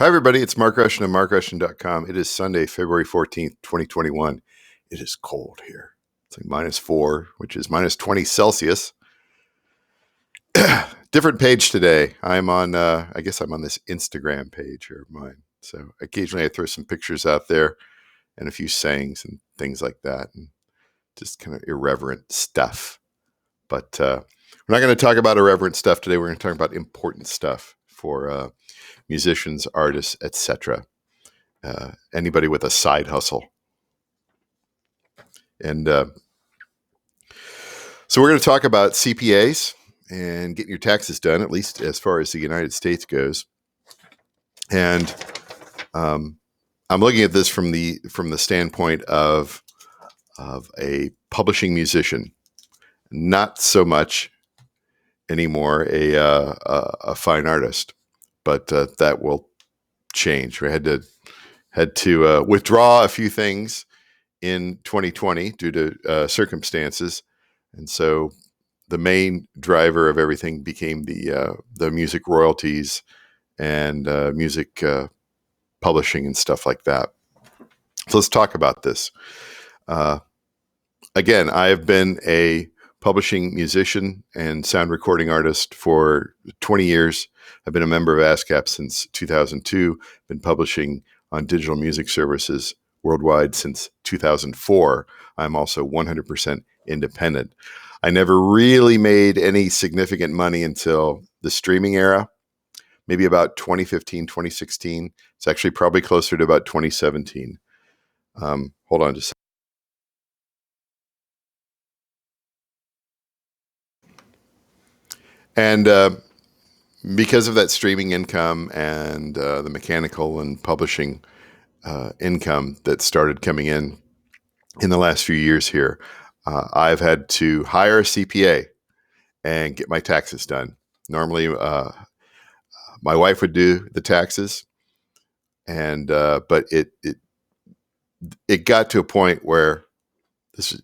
Hi, everybody. It's Mark Rushton of markrushton.com. It is Sunday, February 14th, 2021. It is cold here. It's like -4, which is -20 Celsius. Different page today. I'm on, I guess I'm on this Instagram page here of mine. So occasionally I throw some pictures out there and a few sayings and things like that, and just kind of irreverent stuff. But we're not going to talk about irreverent stuff today. We're going to talk about important stuff for musicians, artists, etc. Anybody with a side hustle. And so we're going to talk about CPAs and getting your taxes done, at least as far as the United States goes. And I'm looking at this from the standpoint of a publishing musician, not so much anymore a fine artist, but that will change. We had to withdraw a few things in 2020 due to circumstances, and so the main driver of everything became the music royalties and music publishing and stuff like that. So let's talk about this. Again, I have been a publishing musician and sound recording artist for 20 years. I've been a member of ASCAP since 2002, been publishing on digital music services worldwide since 2004. I'm also 100% independent. I never really made any significant money until the streaming era, maybe about 2015, 2016. It's actually probably closer to about 2017. Hold on just a second. And because of that streaming income and the mechanical and publishing income that started coming in the last few years here, I've had to hire a CPA and get my taxes done. Normally, my wife would do the taxes, and but it got to a point where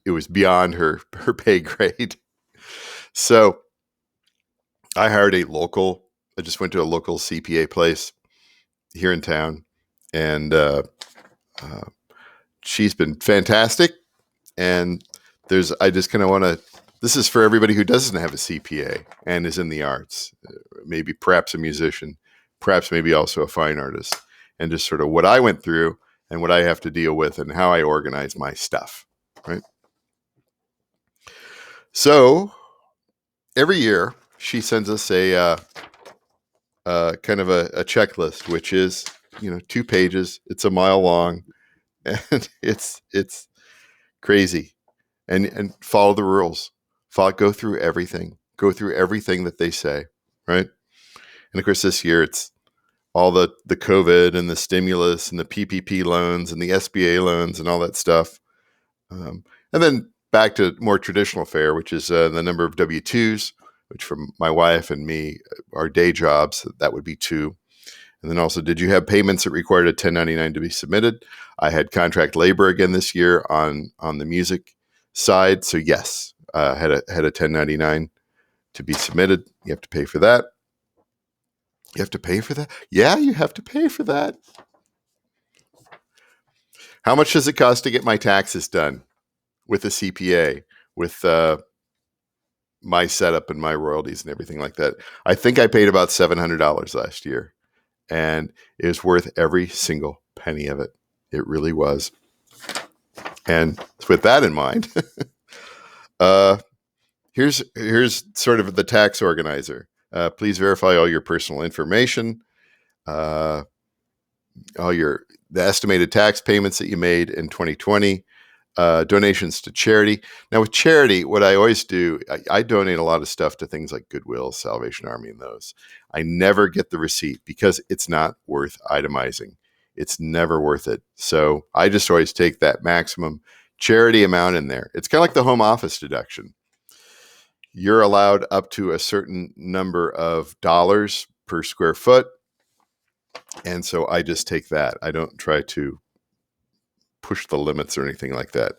it was beyond her pay grade. So I hired I just went to a local CPA place here in town, and she's been fantastic. And I just kind of want to, this is for everybody who doesn't have a CPA and is in the arts, maybe perhaps a musician, perhaps maybe also a fine artist, and just sort of what I went through and what I have to deal with and how I organize my stuff, right? So every year she sends us a kind of a checklist, which is 2 pages. It's a mile long, and it's crazy. And follow the rules. Go through everything. Go through everything that they say, right? And of course, this year it's all the COVID and the stimulus and the PPP loans and the SBA loans and all that stuff. And then back to more traditional fare, which is the number of W-2s, which from my wife and me, our day jobs, that would be 2. And then also, did you have payments that required a 1099 to be submitted? I had contract labor again this year on the music side. So yes, had a 1099 to be submitted. You have to pay for that. You have to pay for that? Yeah, you have to pay for that. How much does it cost to get my taxes done with a CPA, with my setup and my royalties and everything like that? I think I paid about $700 last year, and it was worth every single penny of it. It really was. And with that in mind, here's sort of the tax organizer. Please verify all your personal information, all the estimated tax payments that you made in 2020, donations to charity. Now with charity, what I always do, I donate a lot of stuff to things like Goodwill, Salvation Army, and those. I never get the receipt because it's not worth itemizing. It's never worth it. So I just always take that maximum charity amount in there. It's kind of like the home office deduction. You're allowed up to a certain number of dollars per square foot. And so I just take that. I don't try to push the limits or anything like that.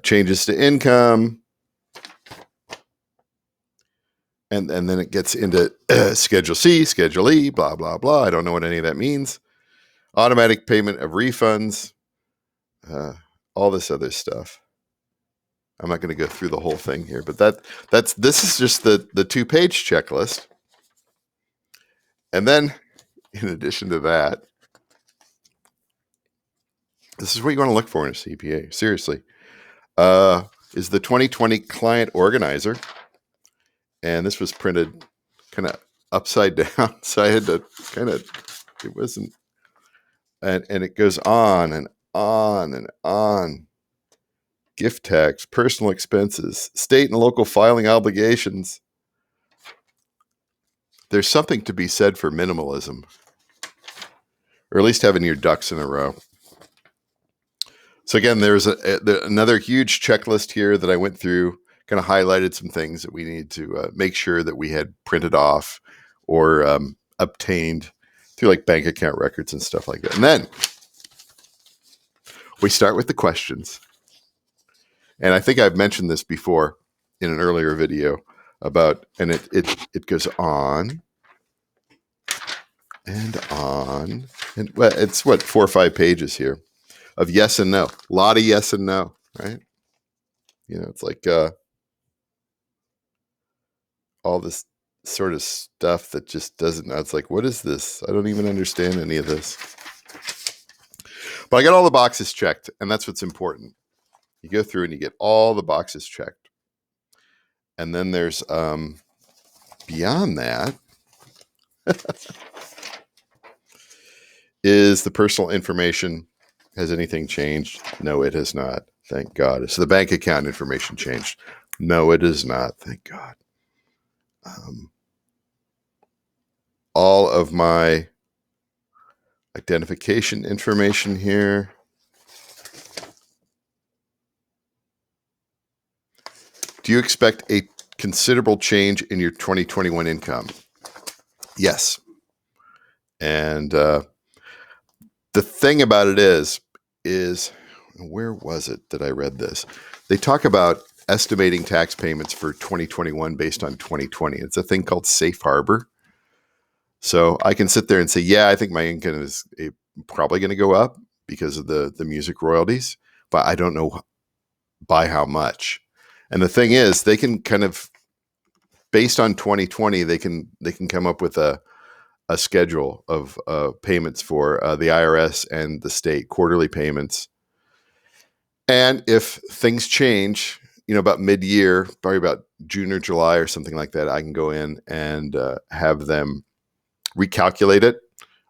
Changes to income. And then it gets into Schedule C, Schedule E, blah, blah, blah. I don't know what any of that means. Automatic payment of refunds, all this other stuff. I'm not going to go through the whole thing here, but this is just the 2-page checklist. And then, in addition to that, this is what you want to look for in a CPA. Seriously, is the 2020 client organizer, and this was printed kind of upside down, so I had to kind of. It wasn't, and it goes on and on and on. Gift tax, personal expenses, state and local filing obligations. There's something to be said for minimalism, or at least having your ducks in a row. So again, there's another huge checklist here that I went through, kind of highlighted some things that we need to make sure that we had printed off or obtained through like bank account records and stuff like that. And then we start with the questions. And I think I've mentioned this before in an earlier video about, and it goes on and on, and well, it's 4 or 5 pages here of yes and no. A lot of yes and no, right? It's like all this sort of stuff that just doesn't. It's like, what is this? I don't even understand any of this. But I got all the boxes checked, and that's what's important. You go through and you get all the boxes checked. And then there's beyond that is the personal information. Has anything changed? No, it has not. Thank God. So the bank account information changed. No, it is not. Thank God. All of my identification information here. Do you expect a considerable change in your 2021 income? Yes. And the thing about it is where was it that I read this? They talk about estimating tax payments for 2021 based on 2020. It's a thing called safe harbor. So I can sit there and say, yeah, I think my income is probably going to go up because of the music royalties, but I don't know by how much. And the thing is, they can kind of, based on 2020, they can come up with a schedule of payments for the IRS and the state, quarterly payments. And if things change, about mid-year, probably about June or July or something like that, I can go in and have them recalculate it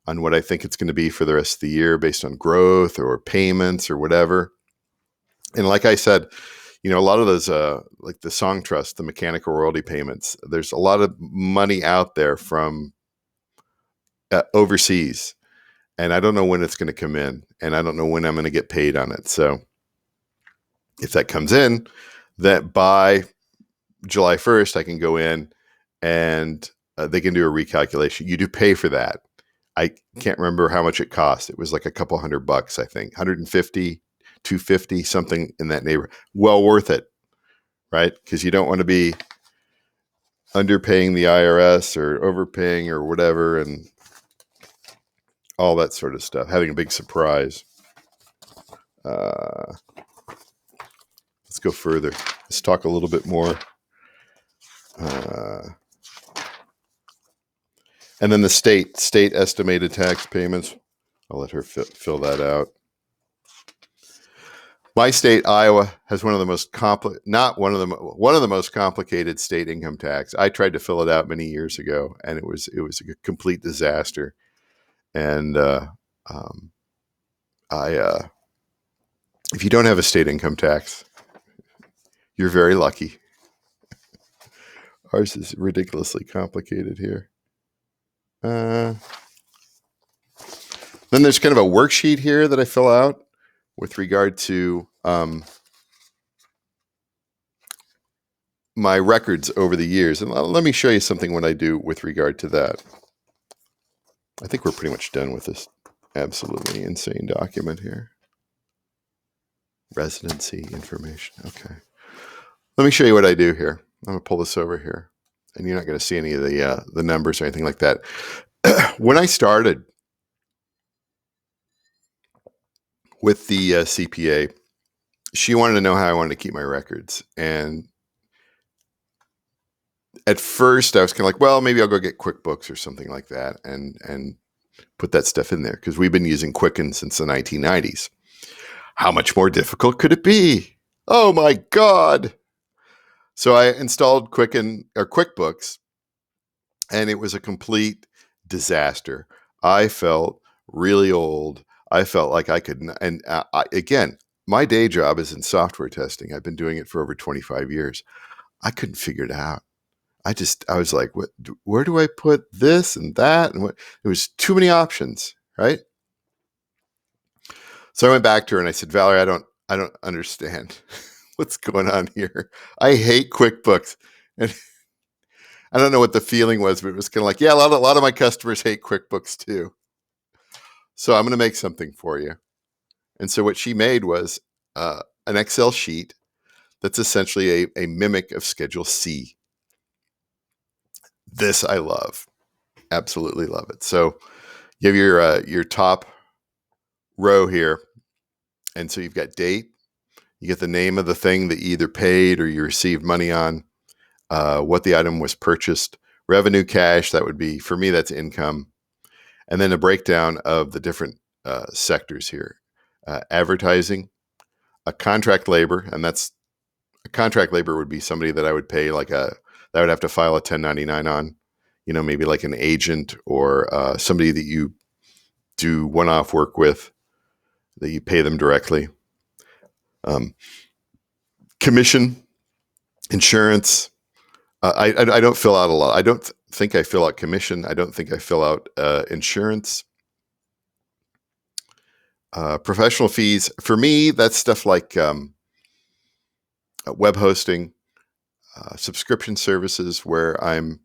on what I think it's going to be for the rest of the year based on growth or payments or whatever. And like I said, a lot of those, like the song trust, the mechanical royalty payments, there's a lot of money out there from overseas. And I don't know when it's going to come in, and I don't know when I'm going to get paid on it. So if that comes in, that by July 1st, I can go in and they can do a recalculation. You do pay for that. I can't remember how much it cost. It was like a couple $100, I think, 150, 250, something in that neighborhood. Well worth it, right? Because you don't want to be underpaying the IRS or overpaying or whatever, and all that sort of stuff. Having a big surprise. Let's go further. Let's talk a little bit more. And then the state estimated tax payments. I'll let her fill that out. My state, Iowa, has one of the most one of the most complicated state income tax. I tried to fill it out many years ago, and it was a complete disaster. And if you don't have a state income tax, you're very lucky. Ours is ridiculously complicated here. Then there's kind of a worksheet here that I fill out with regard to my records over the years. And let me show you something what I do with regard to that. I think we're pretty much done with this absolutely insane document here. Residency information. Okay. Let me show you what I do here. I'm going to pull this over here. and you're not going to see any of the numbers or anything like that. When I started with the CPA, she wanted to know how I wanted to keep my records. And at first I was kind of like, well, maybe I'll go get QuickBooks or something like that and put that stuff in there, because we've been using Quicken since the 1990s. How much more difficult could it be? Oh my God. So I installed Quicken or QuickBooks, and it was a complete disaster. I felt really old. I felt like I could, and again, my day job is in software testing. I've been doing it for over 25 years. I couldn't figure it out. I was like, where do I put this and that? And what? There was too many options, right? So I went back to her and I said, Valerie, I don't understand what's going on here. I hate QuickBooks. And I don't know what the feeling was, but it was kind of like, yeah, a lot of my customers hate QuickBooks too. So I'm going to make something for you. And so what she made was an Excel sheet that's essentially a mimic of Schedule C. This I love. Absolutely love it. So you have your top row here. And so you've got date. You get the name of the thing that you either paid or you received money on, what the item was purchased, revenue, cash. That would be, for me, that's income. And then a breakdown of the different sectors here. Advertising, a contract labor, and that's a contract labor would be somebody that I would pay that would have to file a 1099 on, maybe like an agent or somebody that you do one-off work with, that you pay them directly. Commission, insurance. I don't fill out a lot. I don't think I fill out commission. I don't think I fill out insurance. Professional fees. For me, that's stuff like web hosting, subscription services where I'm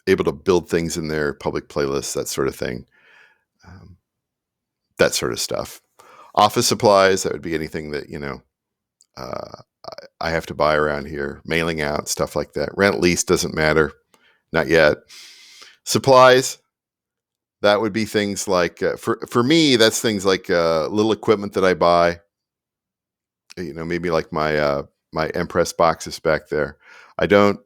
able to build things in there, public playlists, that sort of thing. That sort of stuff. Office supplies, that would be anything that, I have to buy around here. Mailing out, stuff like that. Rent, lease, doesn't matter. Not yet. Supplies, that would be things like, for me, that's things like little equipment that I buy. Maybe like my Empress boxes back there. I don't,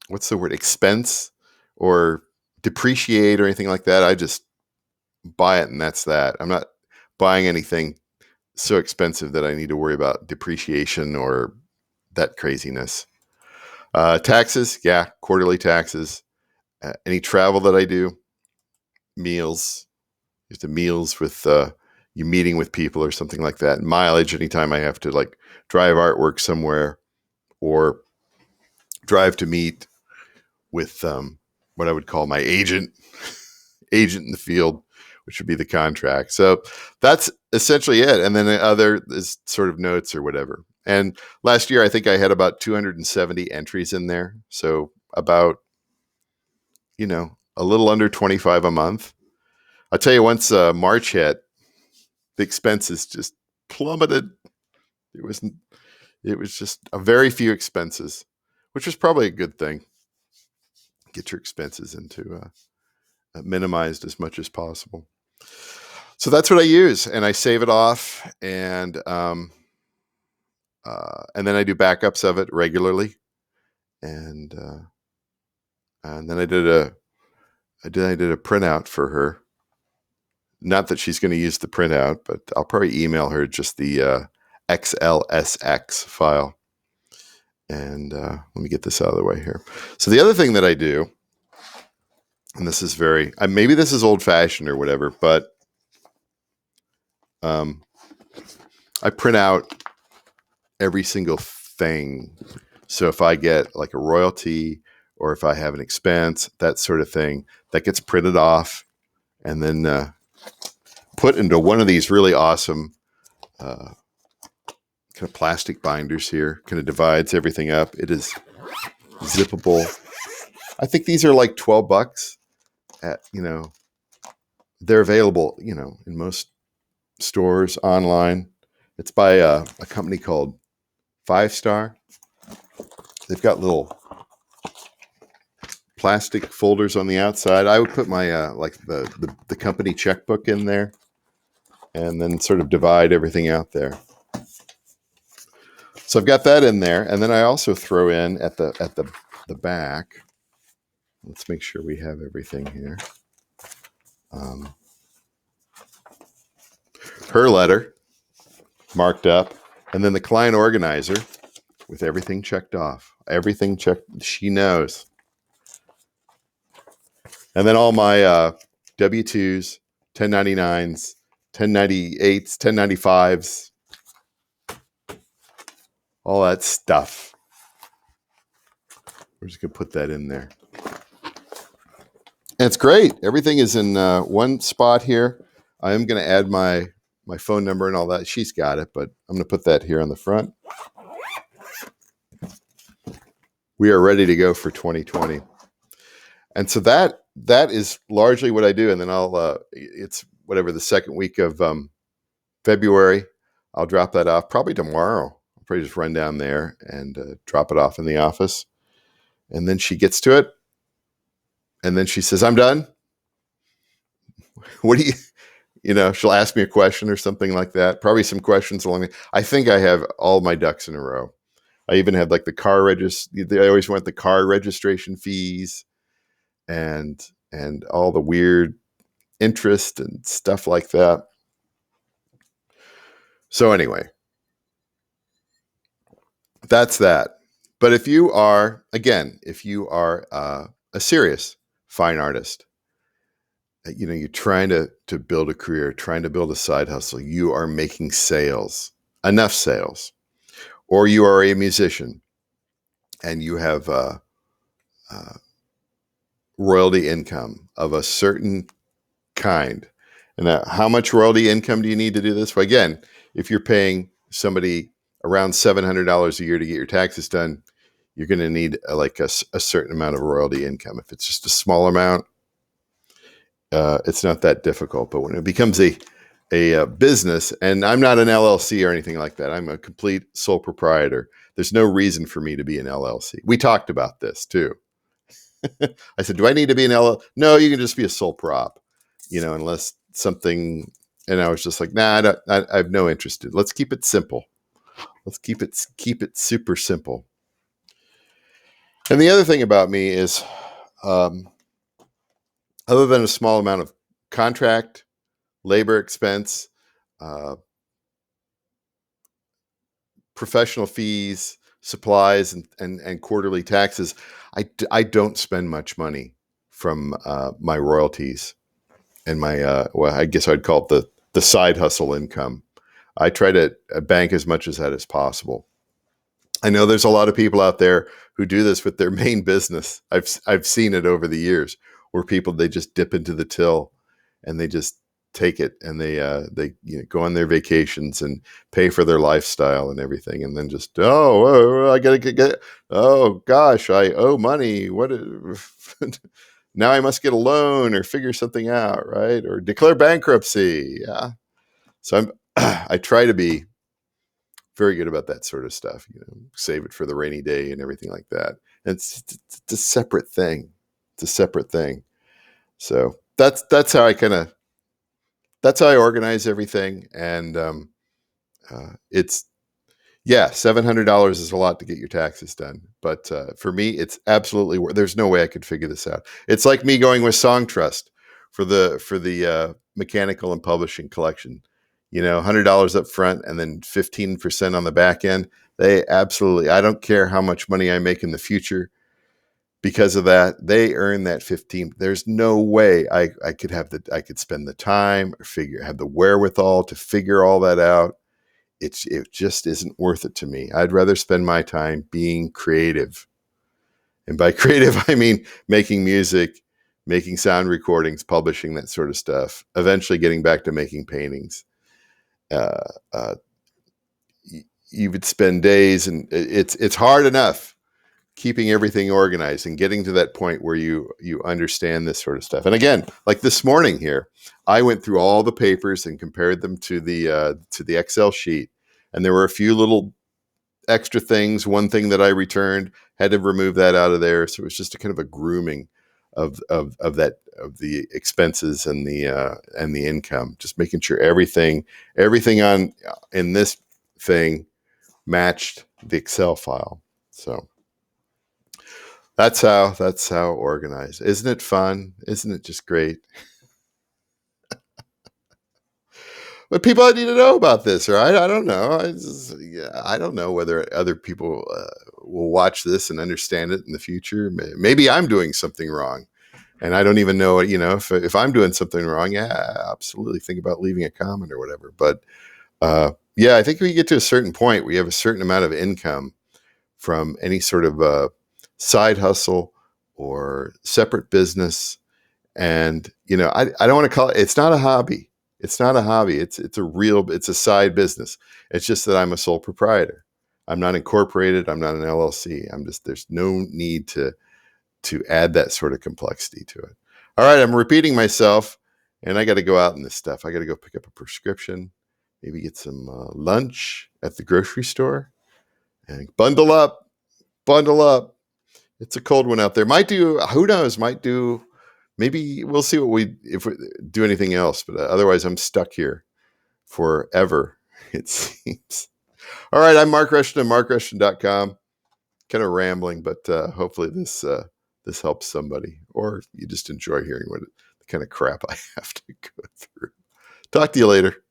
what's the word, expense or depreciate or anything like that. I just buy it and that's that. I'm not buying anything so expensive that I need to worry about depreciation or that craziness. Taxes, yeah, quarterly taxes. Any travel that I do, meals, just the meals with you meeting with people or something like that. Mileage, anytime I have to like drive artwork somewhere or drive to meet with what I would call my agent in the field, which would be the contract. So that's essentially it. And then the other is sort of notes or whatever. And last year, I think I had about 270 entries in there. So about, a little under 25 a month. I'll tell you, once March hit, the expenses just plummeted. It was just a very few expenses, which was probably a good thing. Get your expenses into minimized as much as possible. So that's what I use, and I save it off, and then I do backups of it regularly, and then I did a printout for her. Not that she's going to use the printout, but I'll probably email her just the XLSX file. And let me get this out of the way here. So the other thing that I do, and this is maybe this is old-fashioned or whatever, but I print out every single thing. So if I get like a royalty or if I have an expense, that sort of thing, that gets printed off and then put into one of these really awesome kind of plastic binders here. Kind of divides everything up. It is zippable. I think these are like $12 at, they're available, in most stores online. It's by a company called 5 Star. They've got little plastic folders on the outside. I would put my like the company checkbook in there, and then sort of divide everything out there. So I've got that in there, and then I also throw in at the back. Let's make sure we have everything here. Her letter marked up, and then the client organizer with everything checked off. Everything checked. She knows. And then all my W-2s, 1099s, 1098s, 1095s, all that stuff. We're just going to put that in there. And it's great. Everything is in one spot here. I am going to add my phone number and all that. She's got it, but I'm going to put that here on the front. We are ready to go for 2020. And so that is largely what I do. And then I'll, it's whatever, the second week of February, I'll drop that off probably tomorrow. I'll probably just run down there and drop it off in the office. And then she gets to it. And then she says, I'm done. What do she'll ask me a question or something like that. Probably some questions along the, I think I have all my ducks in a row. I even have like the car I always want the car registration fees and all the weird interest and stuff like that. So anyway, that's that. But if you are a serious fine artist, you're trying to build a career, trying to build a side hustle, you are making enough sales, or you are a musician and you have royalty income of a certain kind. And how much royalty income do you need to do this? Well, again, if you're paying somebody around $700 a year to get your taxes done, you're going to need a certain amount of royalty income. If it's just a small amount, it's not that difficult. But when it becomes a business, and I'm not an LLC or anything like that, I'm a complete sole proprietor. There's no reason for me to be an LLC. We talked about this too. I said, do I need to be an LLC? No, you can just be a sole prop, unless something. And I was just like, nah, I have no interest in. Let's keep it simple. Let's keep it super simple. And the other thing about me is, other than a small amount of contract, labor expense, professional fees, supplies, and quarterly taxes, I don't spend much money from my royalties and my, I guess I'd call it the side hustle income. I try to bank as much as that as possible. I know there's a lot of people out there who do this with their main business. I've seen it over the years where they just dip into the till and they just take it and they go on their vacations and pay for their lifestyle and everything, and then just I gotta get oh gosh, I owe money. What now? I must get a loan or figure something out, right? Or declare bankruptcy. Yeah. So I try to be very good about that sort of stuff. Save it for the rainy day and everything like that. And it's a separate thing. It's a separate thing. So that's how I organize everything. And it's $700 is a lot to get your taxes done. But for me, it's absolutely worth. There's no way I could figure this out. It's like me going with Song Trust for the mechanical and publishing collection. $100 up front and then 15% on the back end. I don't care how much money I make in the future. Because of that, they earn that 15. There's no way I could spend the time or have the wherewithal to figure all that out. It just isn't worth it to me. I'd rather spend my time being creative. And by creative, I mean making music, making sound recordings, publishing, that sort of stuff, eventually getting back to making paintings. You would spend days, and it's hard enough keeping everything organized and getting to that point where you understand this sort of stuff. And again, like this morning here, I went through all the papers and compared them to the Excel sheet, and there were a few little extra things. One thing that I returned, had to remove that out of there. So it was just a kind of a grooming of the expenses and the income, just making sure everything on in this thing matched the Excel file. So that's how organized. Isn't it fun? Isn't it just great? But people need to know about this, right? I don't know. I don't know whether other people will watch this and understand it in the future. Maybe I'm doing something wrong, and I don't even know. If I'm doing something wrong, yeah, absolutely think about leaving a comment or whatever. But yeah, I think we get to a certain point, we have a certain amount of income from any sort of side hustle or separate business. And, I don't want to call it, it's not a hobby. It's not a hobby. It's a side business. It's just that I'm a sole proprietor. I'm not incorporated. I'm not an LLC. There's no need to add that sort of complexity to it. All right. I'm repeating myself, and I got to go out in this stuff. I got to go pick up a prescription, maybe get some lunch at the grocery store, and bundle up, bundle up. It's a cold one out there. Might do, who knows, maybe we'll see if we do anything else, but otherwise I'm stuck here forever, it seems. All right, I'm Mark Rushton, markrushton.com. Kind of rambling, but hopefully this helps somebody, or you just enjoy hearing the kind of crap I have to go through. Talk to you later.